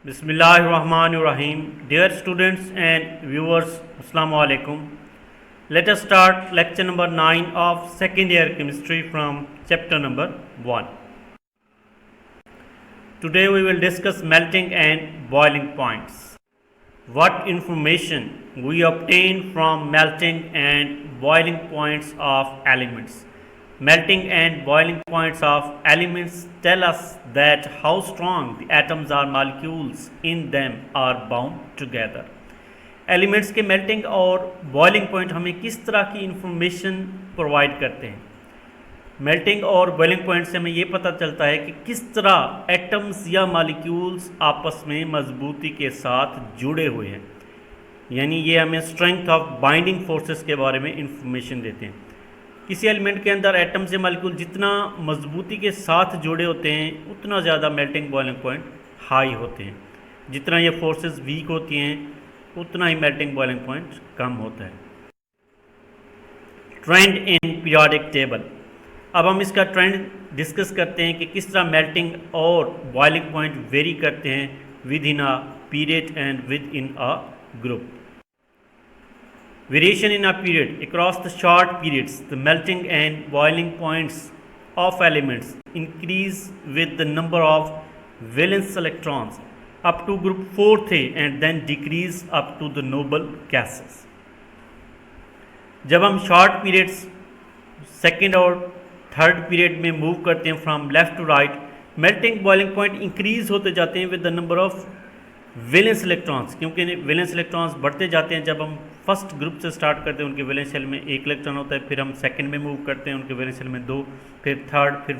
Bismillahirrahmanirrahim. Dear students and viewers, Assalamu alaikum. Let us start lecture number 9 of second year chemistry from chapter number 1. Today we will discuss melting and boiling points. What information we obtain from melting and boiling points of elements. Melting and boiling points of elements tell us that how strong the atoms or molecules in them are bound together. Elements के melting और boiling point हमें किस तरह की information provide करते हैं। Melting और boiling point से हमें ये पता चलता है कि किस तरह एटम्स या मॉलिक्यूल्स आपस में मजबूती के साथ जुड़े हुए हैं, यानी ये हमें स्ट्रेंथ ऑफ बाइंडिंग फोर्सेस के बारे में इंफॉर्मेशन देते हैं। किसी एलिमेंट के अंदर एटम से मॉलिक्यूल जितना मजबूती के साथ जुड़े होते हैं उतना ज़्यादा मेल्टिंग बॉइलिंग पॉइंट हाई होते हैं। जितना ये फोर्सेस वीक होती हैं उतना ही मेल्टिंग बॉइलिंग पॉइंट कम होता है। Trend in periodic table. अब हम इसका ट्रेंड डिस्कस करते हैं कि किस तरह मेल्टिंग और बॉइलिंग पॉइंट वेरी करते हैं with in a period and with in a group. Variation in a period. Across the short periods, the melting and boiling points of elements increase with the number of valence electrons up to group 4th and then decrease up to the noble gases. जब हम short periods second और third period में move करते हैं from left to right, melting boiling point increase होते जाते हैं with the number of valence electrons, क्योंकि वैलेंस इलेक्ट्रॉन्स बढ़ते जाते हैं। जब हम फर्स्ट ग्रुप से स्टार्ट करते हैं उनके वैलेंस शेल में 1 इलेक्ट्रॉन होता है, फिर हम सेकंड में मूव करते हैं उनके वैलेंस शेल में 2, फिर थर्ड, फिर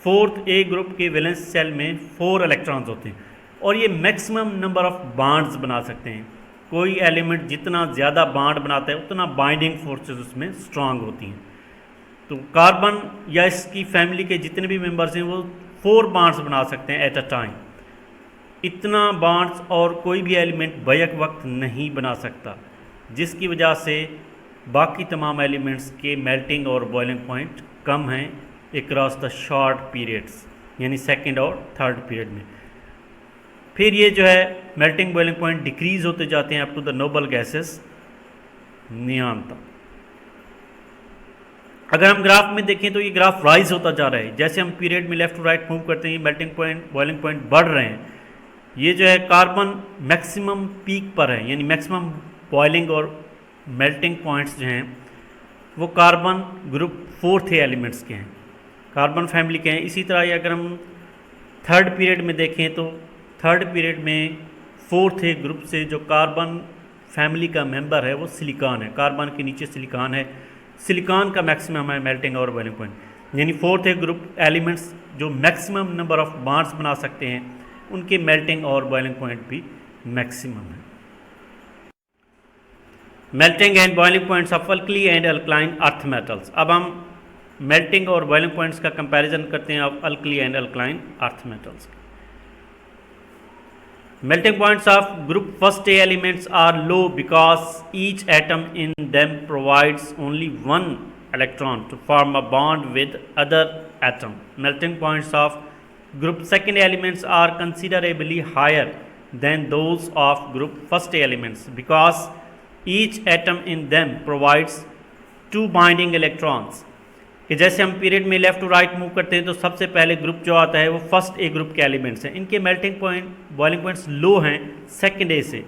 फोर्थ ए ग्रुप के वैलेंस शेल में 4 इलेक्ट्रॉन्स होते हैं और ये मैक्सिमम नंबर ऑफ बॉन्ड्स बना सकते हैं। कोई एलिमेंट जितना ज़्यादा बॉन्ड बनाता है उतना बाइंडिंग फोर्सेस उसमें स्ट्रांग होती हैं। तो कार्बन या इसकी फैमिली के जितने भी मेम्बर्स हैं वो 4 बॉन्ड्स बना सकते हैं एट अ टाइम। इतना बॉन्ड्स और कोई भी एलिमेंट बैक वक्त नहीं बना सकता, जिसकी वजह से बाकी तमाम एलिमेंट्स के मेल्टिंग और बॉइलिंग पॉइंट कम हैं अक्रॉस द शॉर्ट पीरियड्स, यानी सेकंड और थर्ड पीरियड में। फिर ये जो है मेल्टिंग बॉइलिंग पॉइंट डिक्रीज होते जाते हैं up to the noble gases neon तक। अगर हम ग्राफ में देखें तो ये ग्राफ राइज होता जा रहा है। जैसे हम पीरियड में लेफ्ट टू राइट मूव करते हैं मेल्टिंग पॉइंट बॉइलिंग पॉइंट बढ़ रहे हैं। ये जो है कार्बन मैक्सिमम पीक पर है, यानी मैक्सिमम बॉइलिंग और मेल्टिंग पॉइंट्स जो हैं वो कार्बन ग्रुप 4th एलिमेंट्स के हैं, कार्बन फैमिली के हैं। इसी तरह अगर हम थर्ड पीरियड में देखें तो थर्ड पीरियड में 4th ग्रुप से जो कार्बन फैमिली का मेंबर है वो सिलिकॉन है। कार्बन के नीचे सिलिकॉन है, सिलिकॉन का मैक्सिमम है मेल्टिंग और बॉइलिंग पॉइंट, यानी 4th ग्रुप एलिमेंट्स जो मैक्सिमम नंबर ऑफ बॉन्ड्स बना सकते हैं उनके मेल्टिंग और बॉइलिंग पॉइंट भी मैक्सिमम है। Melting and boiling points of alkali and alkaline earth metals. अब हम मेल्टिंग और बॉइलिंग पॉइंट्स का कंपैरिजन करते हैं of alkali and alkaline earth metals. Melting points of group first A elements are low because each atom in them provides only 1 electron to form a bond with other atom. Melting points of group second elements are considerably higher than those of group first elements because each atom in them provides 2 binding electrons। कि जैसे हम period में left to right move करते हैं तो सबसे पहले group जो आता है वो फर्स्ट ए ग्रुप के एलिमेंट्स हैं। इनके मेल्टिंग पॉइंट बॉइलिंग पॉइंट्स लो हैं सेकेंड ए से।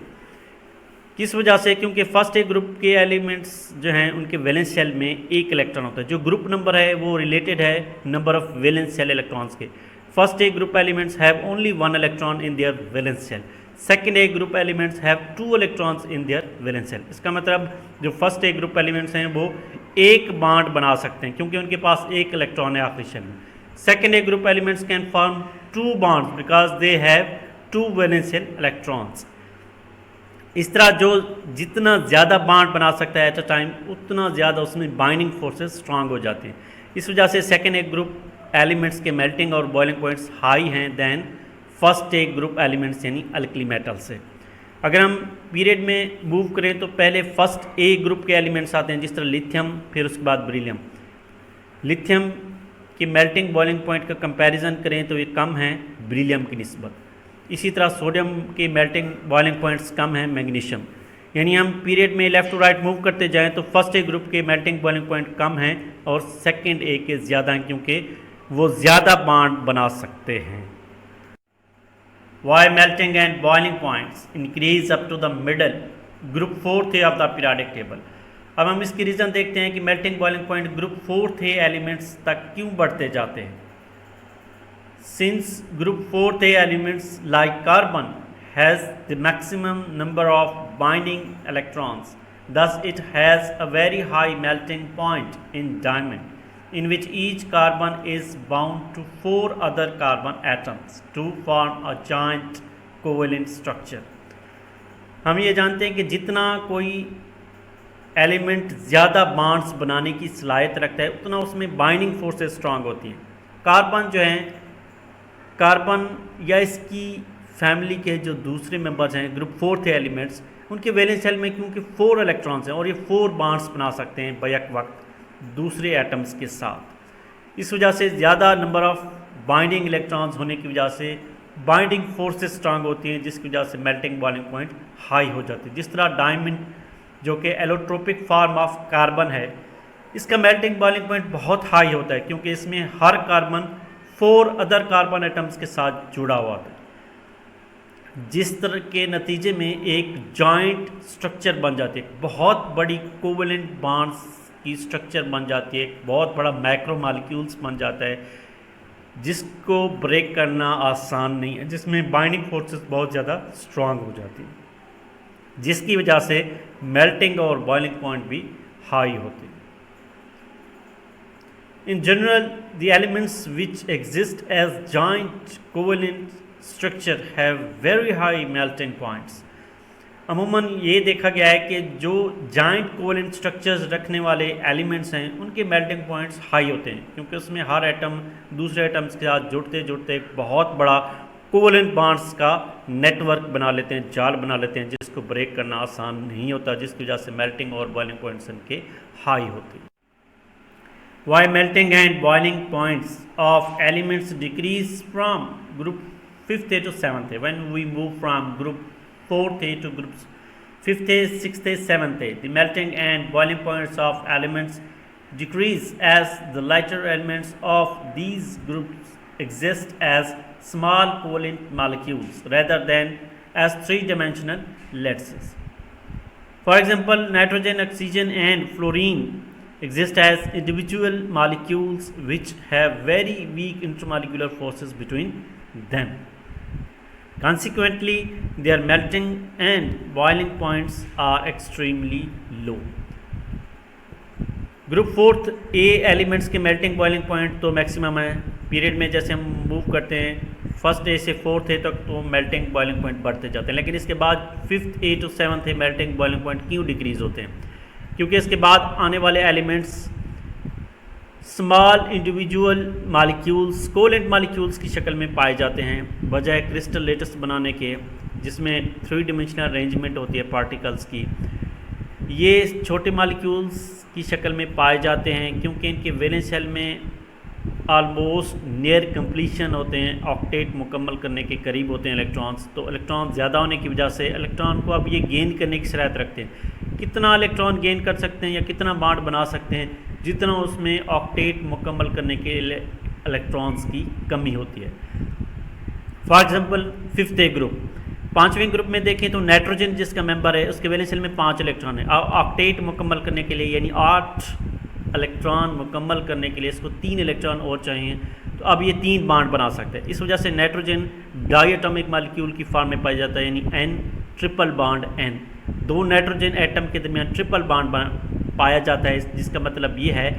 किस वजह से? क्योंकि फर्स्ट ए ग्रुप के एलिमेंट्स जो हैं उनके वैलेंस शेल में 1 इलेक्ट्रॉन होता है। जो ग्रुप नंबर है वो रिलेटेड है number of valence shell electrons के। First A group elements have only 1 electron in their valence shell. Second A group elements have 2 electrons in their valence shell. इसका मतलब जो फर्स्ट ए ग्रुप एलिमेंट्स हैं वो 1 bond बना सकते हैं क्योंकि उनके पास 1 इलेक्ट्रॉन है आखिरी शेल में। Second A group elements can form 2 bonds because they have 2 valence shell electrons. इस तरह जो जितना ज़्यादा बॉन्ड बना सकता है एट अ टाइम उतना ज़्यादा उसमें बाइंडिंग फोर्सेस स्ट्रांग हो जाते हैं। इस वजह से सेकेंड ए ग्रुप एलिमेंट्स के मेल्टिंग और बॉइलिंग पॉइंट्स हाई हैं then first A group elements यानी अल्कली मेटल से। अगर हम पीरियड में मूव करें तो पहले फर्स्ट ए ग्रुप के एलिमेंट्स आते हैं जिस तरह लिथियम, फिर उसके बाद बेरिलियम। लिथियम की मेल्टिंग बॉइलिंग पॉइंट का कंपैरिजन करें तो ये कम है बेरिलियम की निस्बत। इसी तरह सोडियम के मेल्टिंग बॉइलिंग पॉइंट्स कम हैं मैग्नीशियम। यानी हम पीरियड में लेफ़्ट टू राइट मूव करते जाएं तो फर्स्ट ए ग्रुप के मेल्टिंग बॉइलिंग पॉइंट कम हैं और सेकंड ए के ज़्यादा हैं, क्योंकि वो ज़्यादा बॉन्ड बना सकते हैं। Why melting and boiling points increase up to the middle group 4th of the periodic table. अब हम इसकी रीज़न देखते हैं कि melting boiling point group 4th elements तक क्यों बढ़ते जाते हैं। Since group 4th elements like carbon has the maximum number of binding electrons, thus it has a very high melting point in diamond, in which each carbon is bound to 4 other carbon atoms to form a giant covalent structure. हम ये जानते हैं कि जितना कोई element ज़्यादा bonds बनाने की सलाहियत रखता है उतना उसमें बाइंडिंग फोर्सेस स्ट्रांग होती हैं। कार्बन जो हैं, कार्बन या इसकी फैमिली के जो दूसरे मेंबर्स हैं ग्रुप 4th एलिमेंट्स, उनके वैलेंस शेल में क्योंकि 4 इलेक्ट्रॉन्स हैं और ये 4 बॉन्ड्स बना सकते हैं बैक वक्त दूसरे एटम्स के साथ। इस वजह से ज़्यादा नंबर ऑफ बाइंडिंग इलेक्ट्रॉन्स होने की वजह से बाइंडिंग फोर्सेस स्ट्रांग होती हैं, जिसकी वजह से मेल्टिंग बॉइलिंग पॉइंट हाई हो जाती है। जिस तरह डायमंड जो कि एलोट्रोपिक फॉर्म ऑफ कार्बन है, इसका मेल्टिंग बॉइलिंग पॉइंट बहुत हाई होता है क्योंकि इसमें हर कार्बन 4 अदर कार्बन एटम्स के साथ जुड़ा हुआ था, जिस तरह के नतीजे में एक जॉइंट स्ट्रक्चर बन जाती है, बहुत बड़ी कोवेलेंट बॉन्ड्स की स्ट्रक्चर बन जाती है, बहुत बड़ा मैक्रो मॉलिक्यूल्स बन जाता है, जिसको ब्रेक करना आसान नहीं है, जिसमें बाइंडिंग फोर्सेस बहुत ज़्यादा स्ट्रांग हो जाती है, जिसकी वजह से मेल्टिंग और बॉइलिंग पॉइंट भी हाई होते हैं। In general, the elements which exist as joint covalent structure have very high melting points. अमूमन ये देखा गया है कि जो जॉइंट कोवेलेंट स्ट्रक्चर्स रखने वाले एलिमेंट्स हैं उनके मेल्टिंग पॉइंट्स हाई होते हैं, क्योंकि उसमें हर एटम दूसरे एटम्स के साथ जुड़ते जुड़ते एक बहुत बड़ा कोवेलेंट बॉन्ड्स का नेटवर्क बना लेते हैं, जाल बना लेते हैं, जिसको ब्रेक करना आसान नहीं होता, जिसकी वजह से मेल्टिंग और बॉइलिंग पॉइंट्स इनके हाई होते हैं। Why melting and boiling points of elements decrease from group 5th to 7th? When we move from group 4th to groups 5th, 6th, 7th, the melting and boiling points of elements decrease as the lighter elements of these groups exist as small covalent molecules rather than as three-dimensional lattices. For example, nitrogen, oxygen and fluorine exist as individual molecules which have very weak intermolecular forces between them. Consequently, their melting and boiling points are extremely low. Group 4th A elements के melting boiling point तो maximum है। Period में जैसे हम move करते हैं first A से 4th ए तक तो मेल्टिंग बॉइलिंग पॉइंट बढ़ते जाते हैं, लेकिन इसके बाद 5th A to 7th A melting boiling point क्यों डिक्रीज़ होते हैं? क्योंकि इसके बाद आने वाले elements small individual molecules, covalent molecules की शक्ल में पाए जाते हैं बजाय क्रिस्टल लेटिस बनाने के, जिसमें 3 डिमेंशनल अरेंजमेंट होती है पार्टिकल्स की। ये छोटे मॉलिक्यूल्स की शक्ल में पाए जाते हैं क्योंकि इनके वैलेंस शेल में ऑलमोस्ट नियर कंप्लीशन होते हैं, ऑक्टेट मुकम्मल करने के करीब होते हैं इलेक्ट्रॉन्स। तो इलेक्ट्रॉन ज़्यादा होने की वजह से इलेक्ट्रॉन को अब ये गेन करने की शरारत रखते हैं। कितना इलेक्ट्रॉन गेन कर सकते हैं या कितना बॉन्ड बना सकते हैं, जितना उसमें ऑक्टेट मुकम्मल करने के लिए इलेक्ट्रॉन्स की कमी होती है। For example 5th A group, 5वें ग्रुप में देखें तो नाइट्रोजन जिसका मेंबर है उसके वैलेंस शेल में 5 इलेक्ट्रॉन है। ऑक्टेट मुकम्मल करने के लिए यानी 8 इलेक्ट्रॉन मुकम्मल करने के लिए इसको 3 इलेक्ट्रॉन और चाहिए, तो अब ये 3 बॉन्ड बना सकते हैं। इस वजह से नाइट्रोजन डायटोमिक मॉलिक्यूल की फॉर्म में पाया जाता है, यानी N triple bond N। 2 nitrogen atom के दरमियान ट्रिपल बॉन्ड पाया जाता है, जिसका मतलब ये है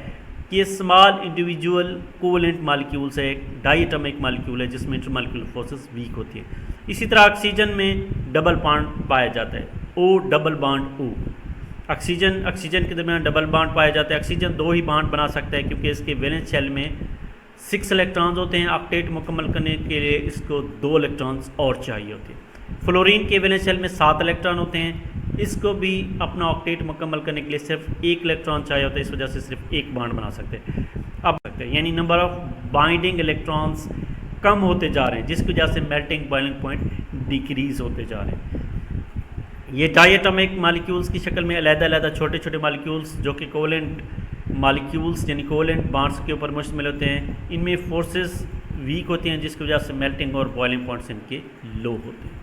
कि ये स्मॉल इंडिविजुअल कोवेलेंट मॉलिक्यूल्स है, डायटोमिक मॉलिक्यूल है जिसमें इंटरमॉलिक्यूलर फोर्सेस वीक होती है। इसी तरह ऑक्सीजन में डबल बॉन्ड पाया जाता है, O double bond O। Oxygen के दरमियान डबल बॉन्ड पाया जाता है। ऑक्सीजन 2 ही बॉन्ड बना सकता है क्योंकि इसके वैलेंस शेल में 6 इलेक्ट्रॉन्स होते हैं। ऑक्टेट मुकम्मल करने के लिए इसको 2 इलेक्ट्रॉन्स और चाहिए होते हैं। फ्लोरीन के वैलेंस शेल में 7 इलेक्ट्रॉन होते हैं, इसको भी अपना ऑक्टेट मुकम्मल करने के लिए सिर्फ 1 इलेक्ट्रॉन चाहिए होता है, इस वजह से सिर्फ 1 बॉन्ड बना सकते हैं। अब सकते हैं यानी नंबर ऑफ बाइंडिंग इलेक्ट्रॉन्स कम होते जा रहे हैं, जिसकी वजह से मेल्टिंग बॉइलिंग पॉइंट डिक्रीज होते जा रहे हैं। ये डायटोमिक मालिक्यूल्स की शक्ल में अलग-अलग छोटे छोटे मालिक्यूल्स जो कि कोवेलेंट मालिक्यूल्स यानी कोवेलेंट बॉन्ड्स के ऊपर मुश्तमिल होते हैं, इनमें फोर्सेस वीक होती हैं जिसकी वजह से मेल्टिंग और बॉइलिंग पॉइंट्स इनके लो होते हैं।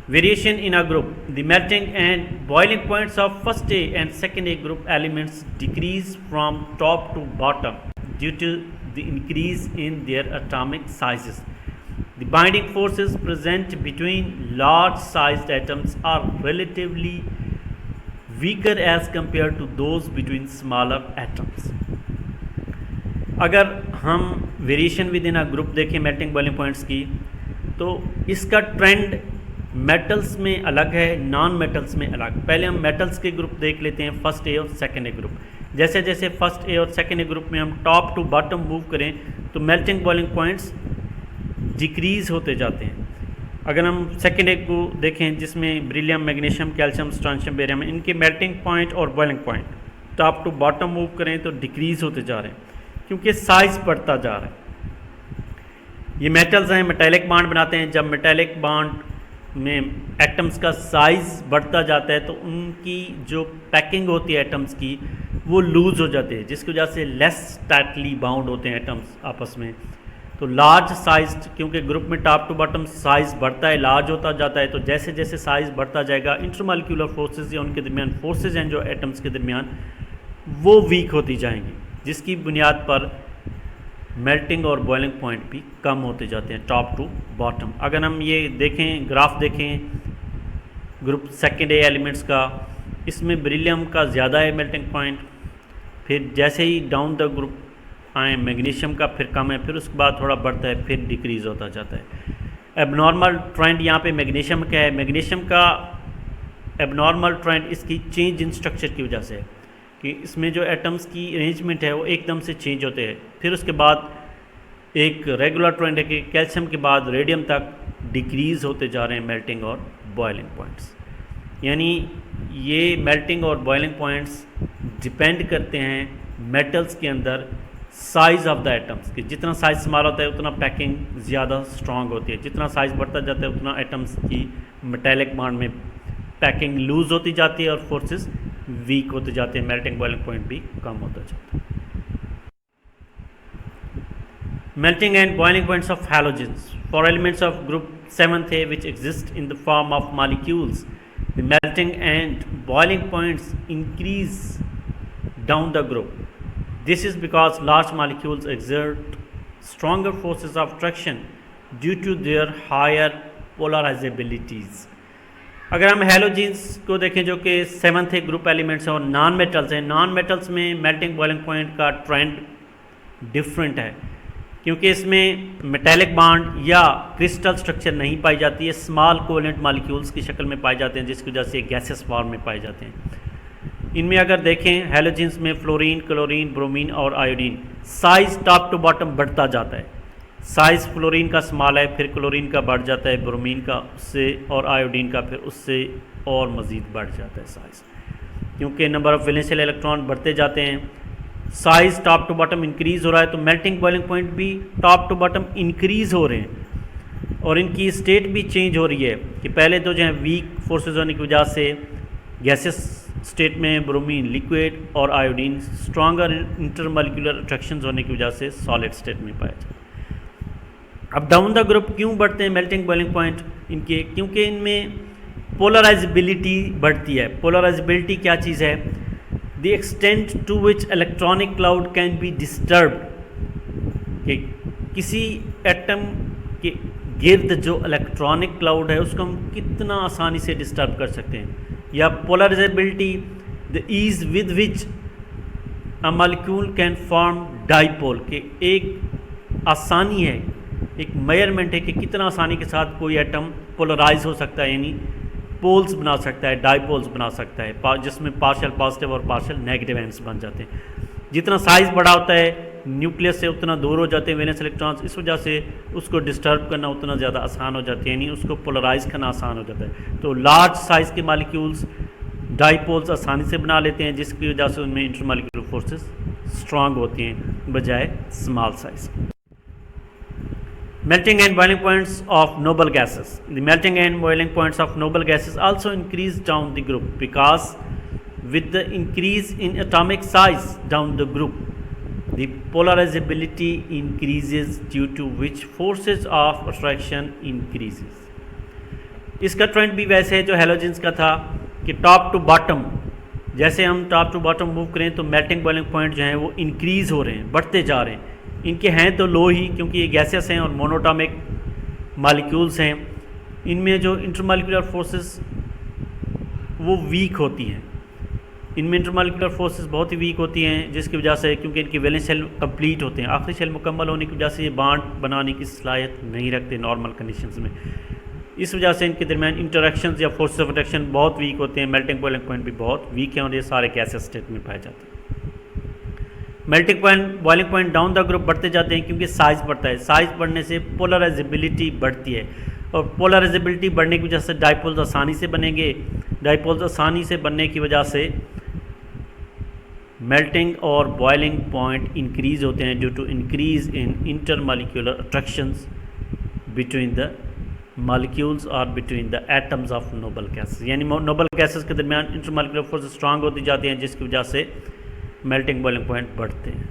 Variation in a group, the melting and boiling points of first A and second A group elements decrease from top to bottom due to the increase in their atomic sizes. The binding forces present between large-sized atoms are relatively weaker as compared to those between smaller atoms. अगर हम variation with in a group देखें melting boiling points की, तो इसका trend metals में अलग है, non metals में अलग. पहले हम मेटल्स के ग्रुप देख लेते हैं, फर्स्ट ए और सेकेंड ए ग्रुप. जैसे जैसे फर्स्ट ए और सेकेंड ए ग्रुप में हम टॉप टू बॉटम मूव करें तो मेल्टिंग बॉइलिंग पॉइंट्स डिक्रीज होते जाते हैं. अगर हम सेकेंड ए को देखें जिसमें beryllium, magnesium, calcium, strontium, barium, इनके मेल्टिंग पॉइंट और boiling point top to bottom move करें तो डिक्रीज होते जा रहे हैं क्योंकि साइज बढ़ता जा रहा है. ये मेटल्स हैं, मेटेलिक बॉन्ड बनाते हैं. जब मेटेलिक बॉन्ड में एटम्स का साइज बढ़ता जाता है तो उनकी जो पैकिंग होती है एटम्स की वो लूज़ हो जाती है, जिसकी वजह से लेस टाइटली बाउंड होते हैं एटम्स आपस में. तो लार्ज साइज, क्योंकि ग्रुप में टॉप टू बॉटम साइज़ बढ़ता है, लार्ज होता जाता है, तो जैसे जैसे साइज़ बढ़ता जाएगा इंटरमॉलिक्यूलर फोर्सेस या उनके दरमियान फोर्सेस हैं जो एटम्स के दरमियान, वो वीक होती जाएंगी, जिसकी बुनियाद पर मेल्टिंग और बॉइलिंग पॉइंट भी कम होते जाते हैं टॉप टू बॉटम. अगर हम ये देखें, ग्राफ देखें ग्रुप सेकेंड ए एलिमेंट्स का, इसमें ब्रिलियम का ज़्यादा है मेल्टिंग पॉइंट, फिर जैसे ही डाउन द ग्रुप आए मैग्नीशियम का फिर कम है, फिर उसके बाद थोड़ा बढ़ता है, फिर डिक्रीज़ होता जाता है. एबनॉर्मल ट्रेंड यहाँ पे मैग्नीशियम का है. मैग्नीशियम का एबनॉर्मल ट्रेंड इसकी चेंज इन स्ट्रक्चर की वजह से है कि इसमें जो एटम्स की अरेंजमेंट है वो एकदम से चेंज होते हैं. फिर उसके बाद एक रेगुलर ट्रेंड है कि कैल्शियम के बाद रेडियम तक डिक्रीज़ होते जा रहे हैं मेल्टिंग और बॉइलिंग पॉइंट्स. यानी ये मेल्टिंग और बॉइलिंग पॉइंट्स डिपेंड करते हैं मेटल्स के अंदर साइज़ ऑफ द एटम्स की. जितना साइज़ स्मॉल होता है उतना पैकिंग ज़्यादा स्ट्रॉन्ग होती है, जितना साइज़ बढ़ता जाता है उतना एटम्स की मेटेलिक बॉन्ड में पैकिंग लूज़ होती जाती है और फोर्सेस वीक होते जाते हैं, मेल्टिंग बॉइलिंग पॉइंट भी कम होता जाता है. Melting and boiling points of halogens for elements of group 7th A which exist in the form of molecules, the melting and boiling points increase down the group. This is because large molecules exert stronger forces of attraction due to their higher polarizabilities. अगर हम halogens को देखें जो कि 7th A group elements हैं और non metals हैं, non metals में मेल्टिंग बॉइलिंग पॉइंट का ट्रेंड डिफरेंट है क्योंकि इसमें मेटेलिक बॉन्ड या क्रिस्टल स्ट्रक्चर नहीं पाई जाती है, स्मॉल कोवेलेंट मॉलिक्यूल्स की शक्ल में पाए जाते हैं जिसकी वजह से गैसेस फॉर्म में पाए जाते हैं. इनमें अगर देखें हैलोजेंस में फ्लोरीन, क्लोरीन, ब्रोमीन और iodine, size top to bottom बढ़ता जाता है. साइज़ फ्लोरीन का स्मॉल है, फिर क्लोरीन का बढ़ जाता है, ब्रोमीन का उससे और आयोडीन का फिर उससे और मज़ीद बढ़ जाता है साइज़, क्योंकि नंबर ऑफ़ वैलेंशियल इलेक्ट्रॉन बढ़ते जाते हैं. Size top to bottom increase हो रहा है तो मेल्टिंग बॉइलिंग पॉइंट भी टॉप टू बॉटम इंक्रीज़ हो रहे हैं और इनकी स्टेट भी चेंज हो रही है कि पहले तो जो है वीक फोर्सेस होने की वजह से गैसेस स्टेट में ब्रोमीन लिक्विड और आयोडीन स्ट्रॉन्गर इंटरमॉलिक्यूलर अट्रैक्शंस होने की वजह से सॉलिड स्टेट में पाया जाता है. अब डाउन द ग्रुप क्यों बढ़ते हैं मेल्टिंग बॉइलिंग पॉइंट इनके? क्योंकि इनमें पोलराइजेबिलिटी बढ़ती है. पोलराइजेबिलिटी क्या चीज़ है? The extent to which electronic cloud can be disturbed, कि किसी एटम के गिर्द जो इलेक्ट्रॉनिक क्लाउड है उसको हम कितना आसानी से डिस्टर्ब कर सकते हैं. या polarizability, the ease with which a molecule can form dipole, के एक आसानी है, एक मेजरमेंट है कि कितना आसानी के साथ कोई एटम पोलराइज हो सकता है, यानी पोल्स बना सकता है, डाइपोल्स बना सकता है, जिसमें पार्शियल पॉजिटिव और पार्शियल नेगेटिव एंड्स बन जाते हैं. जितना साइज़ बड़ा होता है न्यूक्लियस से उतना दूर हो जाते हैं वैलेंस इलेक्ट्रॉन्स, इस वजह से उसको डिस्टर्ब करना उतना ज़्यादा आसान हो जाती है, यानी उसको पोलराइज करना आसान हो जाता है. तो लार्ज साइज़ के मॉलिक्यूल्स डाइपोल्स आसानी से बना लेते हैं जिसकी वजह से उनमें इंटरमॉलिक्यूलर फोर्सेस स्ट्रांग होती हैं बजाय small size. Melting and boiling points of noble gases. The melting and boiling points of noble gases also increase down the group because with the increase in atomic size down the group, the polarizability increases due to which forces of attraction increases. इसका trend भी वैसे है जो halogens का था कि top to bottom, जैसे हम टॉप टू बॉटम मूव करें तो मेल्टिंग बॉइलिंग पॉइंट जो हैं वो इंक्रीज़ हो रहे हैं, बढ़ते जा रहे हैं। इनके हैं तो लो ही, क्योंकि ये गैसेस हैं और मोनोटॉमिक मॉलिक्यूल्स हैं। इनमें जो इंटरमॉलिक्यूलर फोर्सेस वो वीक होती हैं, इनमें इंटरमॉलिक्यूलर फोर्सेस बहुत ही वीक होती हैं, जिसकी वजह से, क्योंकि इनके वैलेंस शेल कंप्लीट होते हैं, आखिरी शेल मुकम्मल होने की वजह से ये बॉन्ड बनाने की सलाहियत नहीं रखते नॉर्मल कंडीशंस में। इस वजह से इनके दरमियान इंटरेक्शंस या फोर्स ऑफ अट्रैक्शन बहुत वीक होते हैं। मेल्टिंग बॉइलिंग पॉइंट भी बहुत वीक हैं और ये सारे गैसेस स्टेट में पाए जाते हैं। Melting point boiling point down the group बढ़ते जाते हैं क्योंकि साइज़ बढ़ता है। साइज़ बढ़ने से पोलराइजेबिलिटी बढ़ती है और पोलराइजेबिलिटी बढ़ने की वजह से डाइपोल्स आसानी से बनेंगे। डाइपोल्स आसानी से बनने की वजह से मेल्टिंग और बॉइलिंग पॉइंट इंक्रीज़ होते हैं due to increase in intermolecular attractions between the molecules और between the atoms of noble gases. यानी नोबल गैसेस के दरमियान इंटरमॉलिक्यूलर फोर्स स्ट्रांग होती जाती हैं, जिसकी वजह से मेल्टिंग बॉइलिंग पॉइंट बढ़ते हैं।